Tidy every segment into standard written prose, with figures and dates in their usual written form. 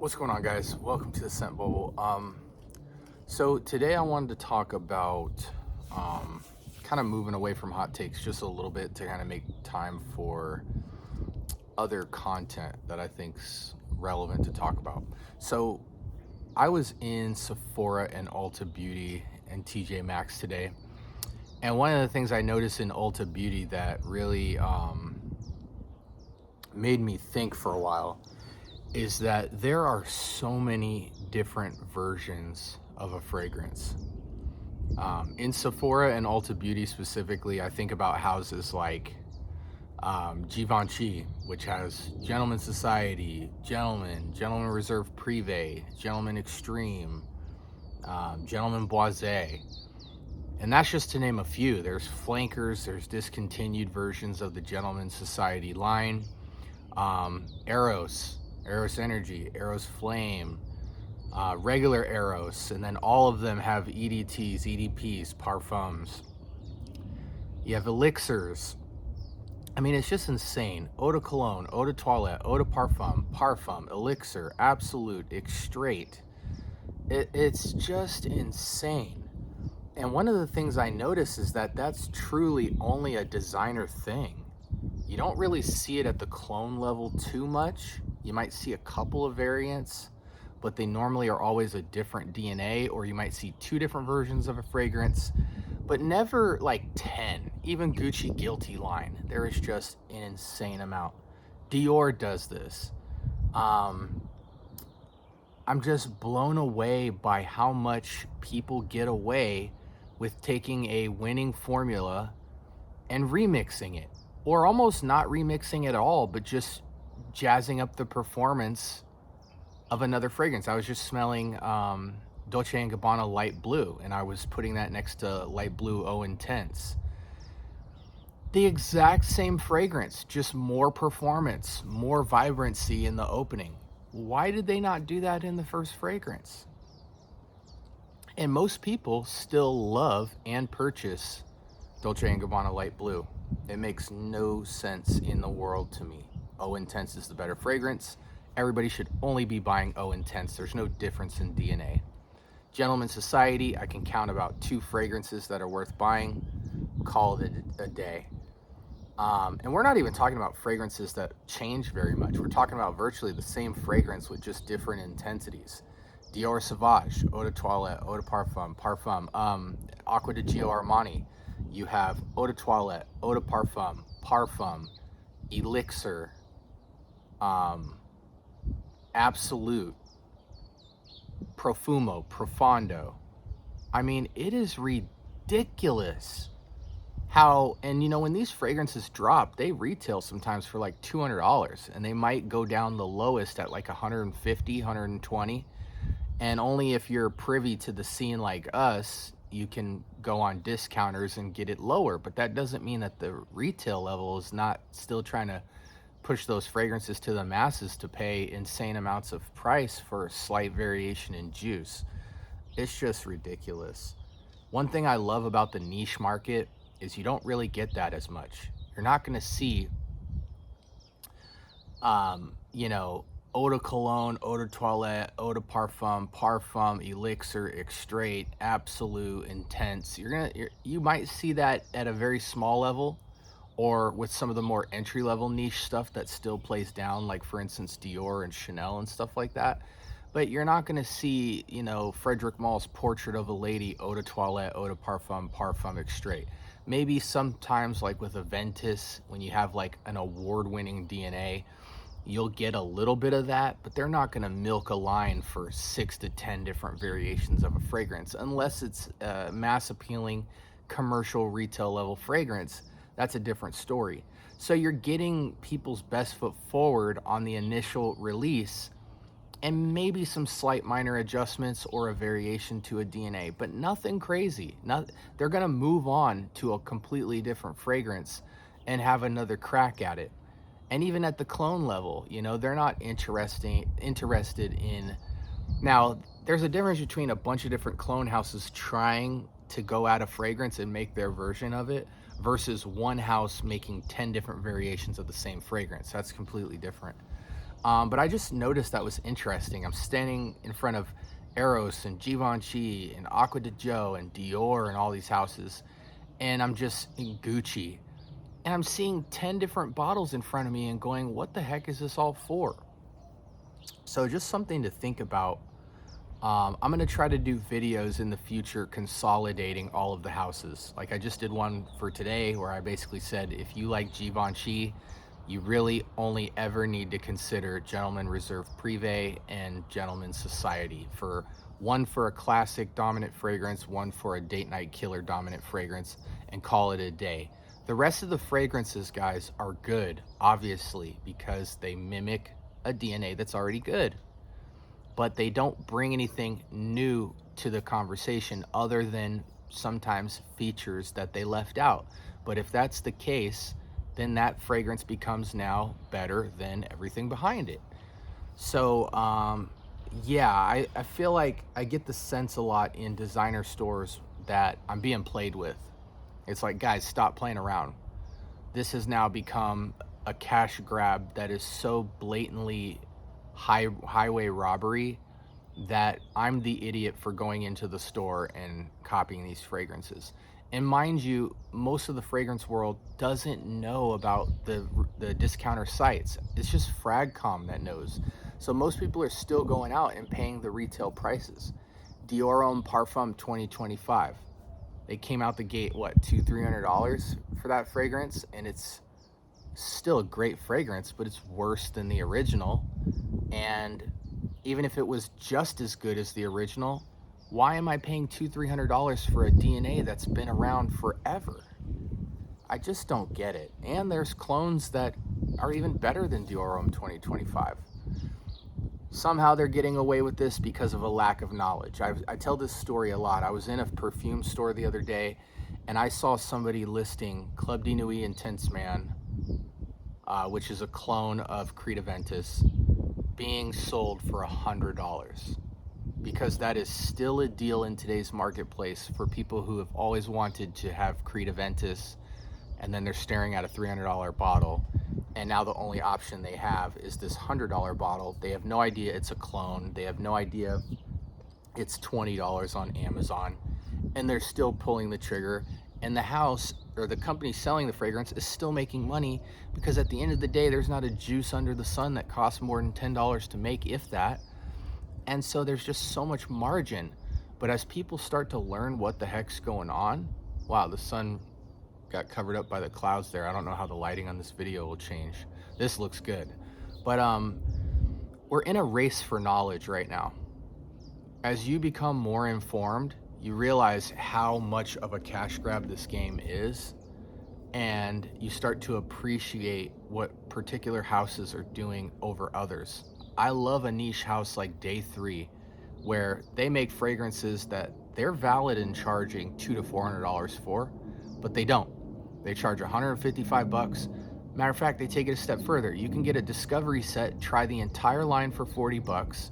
What's going on, guys? Welcome to the Scent Bubble. So today I wanted to talk about kind of moving away from hot takes just a little bit to kind of make time for other content that I think's relevant to talk about. So I was in Sephora and Ulta Beauty and TJ Maxx today, and one of the things I noticed in Ulta Beauty that really made me think for a while is that there are so many different versions of a fragrance. In Sephora and Ulta Beauty specifically, I think about houses like Givenchy, which has Gentleman Society, Gentleman Reserve Privé, Gentleman Extreme, Gentleman Boisé. And that's just to name a few. There's flankers, there's discontinued versions of the Gentleman Society line, Eros Energy, Eros Flame, regular Eros, and then all of them have EDTs, EDPs, parfums. You have Elixirs. I mean, it's just insane. Eau De Cologne, Eau De Toilette, Eau De Parfum, Parfum, Elixir, Absolut, Extraits. It's just insane. And one of the things I notice is that that's truly only a designer thing. You don't really see it at the clone level too much. You might see a couple of variants, but they normally are always a different DNA, or you might see two different versions of a fragrance, but never like 10. Even Gucci Guilty line, there is just an insane amount. Dior does this. I'm just blown away by how much people get away with taking a winning formula and remixing it, or almost not remixing it at all, but just jazzing up the performance of another fragrance. I was just smelling Dolce & Gabbana Light Blue, and I was putting that next to Light Blue Eau Intense. The exact same fragrance, just more performance, more vibrancy in the opening. Why did they not do that in the first fragrance? And most people still love and purchase Dolce & Gabbana Light Blue. It makes no sense in the world to me. Eau Intense is the better fragrance. Everybody should only be buying Eau Intense. There's no difference in DNA. Gentleman Society, I can count about 2 fragrances that are worth buying. Call it a day. And we're not even talking about fragrances that change very much. We're talking about virtually the same fragrance with just different intensities. Dior Sauvage, Eau De Toilette, Eau De Parfum, Parfum, Acqua di Gio Armani. You have Eau De Toilette, Eau De Parfum, Parfum, Elixir, Absolute, Profumo, Profondo. I mean, it is ridiculous how, and you know, when these fragrances drop, they retail sometimes for like $200, and they might go down the lowest at like 150, 120. And only if you're privy to the scene like us, you can go on discounters and get it lower. But that doesn't mean that the retail level is not still trying to push those fragrances to the masses to pay insane amounts of price for a slight variation in juice. It's just ridiculous. One thing I love about the niche market is you don't really get that as much. You're not going to see, Eau De Cologne, Eau De Toilette, Eau De Parfum, Parfum, Elixir, Extrait, Absolute, Intense. You might see that at a very small level, or with some of the more entry-level niche stuff that still plays down, like for instance Dior and Chanel and stuff like that. But you're not going to see, Frederic Mall's Portrait of a Lady, Eau De Toilette, Eau De Parfum, Parfum, Extrait. Maybe sometimes like with Aventus, when you have like an award-winning DNA, you'll get a little bit of that, but they're not going to milk a line for 6 to 10 different variations of a fragrance unless it's a mass appealing commercial retail level fragrance. That's a different story. So you're getting people's best foot forward on the initial release, and maybe some slight minor adjustments or a variation to a DNA, but nothing crazy. They're going to move on to a completely different fragrance and have another crack at it. And even at the clone level, they're not interested in. Now, there's a difference between a bunch of different clone houses trying to go at a fragrance and make their version of it versus one house making 10 different variations of the same fragrance. That's completely different. But I just noticed that was interesting. I'm standing in front of Eros and Givenchy and Aqua di Gio and Dior and all these houses, and I'm just in Gucci, and I'm seeing 10 different bottles in front of me and going, what the heck is this all for? So just something to think about. I'm gonna try to do videos in the future consolidating all of the houses. Like I just did one for today where I basically said, if you like Givenchy, you really only ever need to consider Gentleman Reserve Privé and Gentleman Society, for one for a classic dominant fragrance, one for a date night killer dominant fragrance, and call it a day. The rest of the fragrances, guys, are good, obviously, because they mimic a DNA that's already good, but they don't bring anything new to the conversation other than sometimes features that they left out. But if that's the case, then that fragrance becomes now better than everything behind it. So yeah, I feel like I get the sense a lot in designer stores that I'm being played with. It's like, guys, stop playing around. This has now become a cash grab that is so blatantly highway robbery that I'm the idiot for going into the store and copying these fragrances. And mind you, most of the fragrance world doesn't know about the discounter sites. It's just FragCom that knows. So most people are still going out and paying the retail prices. Dior Eau De Parfums 2025. They came out the gate, what, $200-300 for that fragrance, and it's still a great fragrance, but it's worse than the original. And even if it was just as good as the original, why am I paying $200-300 for a DNA that's been around forever? I just don't get it. And there's clones that are even better than Dior Eau 2025. Somehow they're getting away with this because of a lack of knowledge. I tell this story a lot. I was in a perfume store the other day, and I saw somebody listing Club de Nuit Intense Man, which is a clone of Creed Aventus, being sold for $100, because that is still a deal in today's marketplace for people who have always wanted to have Creed Aventus, and then they're staring at a $300 bottle, and now the only option they have is this $100 bottle. They have no idea it's a clone. They have no idea it's $20 on Amazon, and they're still pulling the trigger. And the house or the company selling the fragrance is still making money, because at the end of the day, there's not a juice under the sun that costs more than $10 to make, if that. And so there's just so much margin. But as people start to learn what the heck's going on, wow, the sun got covered up by the clouds there. I don't know how the lighting on this video will change. This looks good. But we're in a race for knowledge right now. As you become more informed, you realize how much of a cash grab this game is, and you start to appreciate what particular houses are doing over others. I love a niche house like Day 3, where they make fragrances that they're valid in charging $200 to $400 for, but they don't. They charge $155. Matter of fact, they take it a step further. You can get a discovery set, try the entire line for $40,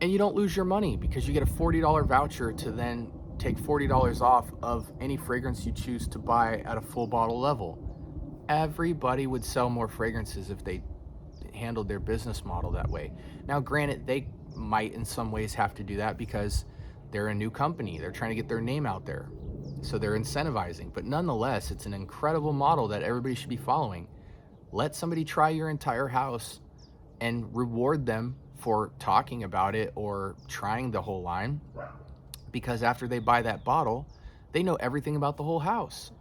and you don't lose your money, because you get a $40 voucher to then take $40 off of any fragrance you choose to buy at a full bottle level. Everybody would sell more fragrances if they handled their business model that way. Now, granted, they might in some ways have to do that because they're a new company. They're trying to get their name out there, so they're incentivizing. But nonetheless, it's an incredible model that everybody should be following. Let somebody try your entire house and reward them for talking about it or trying the whole line, because after they buy that bottle, they know everything about the whole house.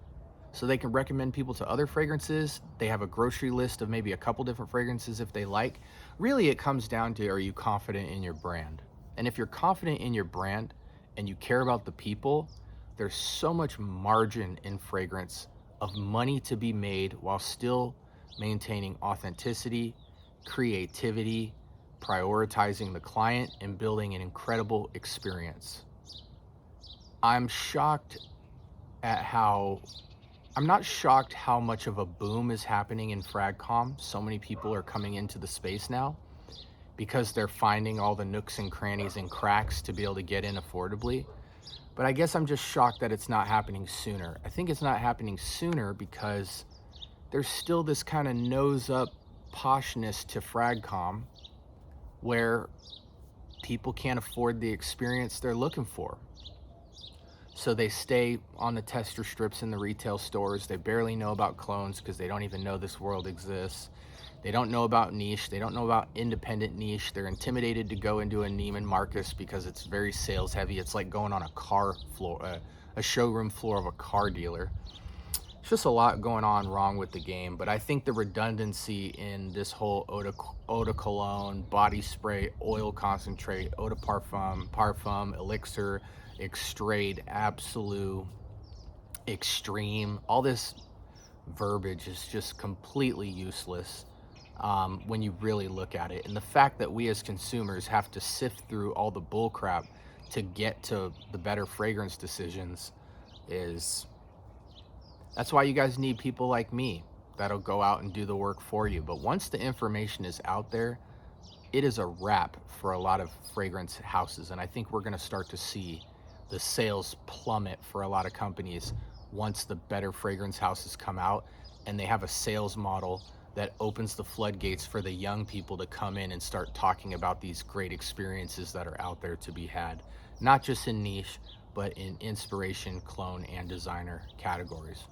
So they can recommend people to other fragrances. They have a grocery list of maybe a couple different fragrances if they like. Really, it comes down to, are you confident in your brand? And if you're confident in your brand and you care about the people, there's so much margin in fragrance of money to be made while still maintaining authenticity, creativity, prioritizing the client, and building an incredible experience. I'm not shocked how much of a boom is happening in FragCom. So many people are coming into the space now because they're finding all the nooks and crannies and cracks to be able to get in affordably. But I guess I'm just shocked that it's not happening sooner. I think it's not happening sooner because there's still this kind of nose up poshness to fragcom where people can't afford the experience they're looking for. So they stay on the tester strips in the retail stores. They barely know about clones because they don't even know this world exists. They don't know about niche. They don't know about independent niche. They're intimidated to go into a Neiman Marcus because it's very sales heavy. It's like going on a car floor, a showroom floor of a car dealer. It's just a lot going on wrong with the game, but I think the redundancy in this whole Eau De Cologne, body spray, oil concentrate, Eau De Parfum, Elixir, Extraits, Absolus, Extreme, all this verbiage is just completely useless when you really look at it. And the fact that we as consumers have to sift through all the bullcrap to get to the better fragrance decisions that's why you guys need people like me that'll go out and do the work for you. But once the information is out there, it is a wrap for a lot of fragrance houses. And I think we're going to start to see the sales plummet for a lot of companies once the better fragrance houses come out and they have a sales model that opens the floodgates for the young people to come in and start talking about these great experiences that are out there to be had, not just in niche, but in inspiration, clone, and designer categories.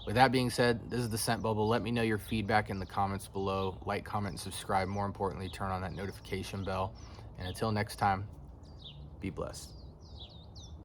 With that being said, this is the Scent Bubble. Let me know your feedback in the comments below. Like, comment, and subscribe. More importantly, turn on that notification bell. And until next time, be blessed.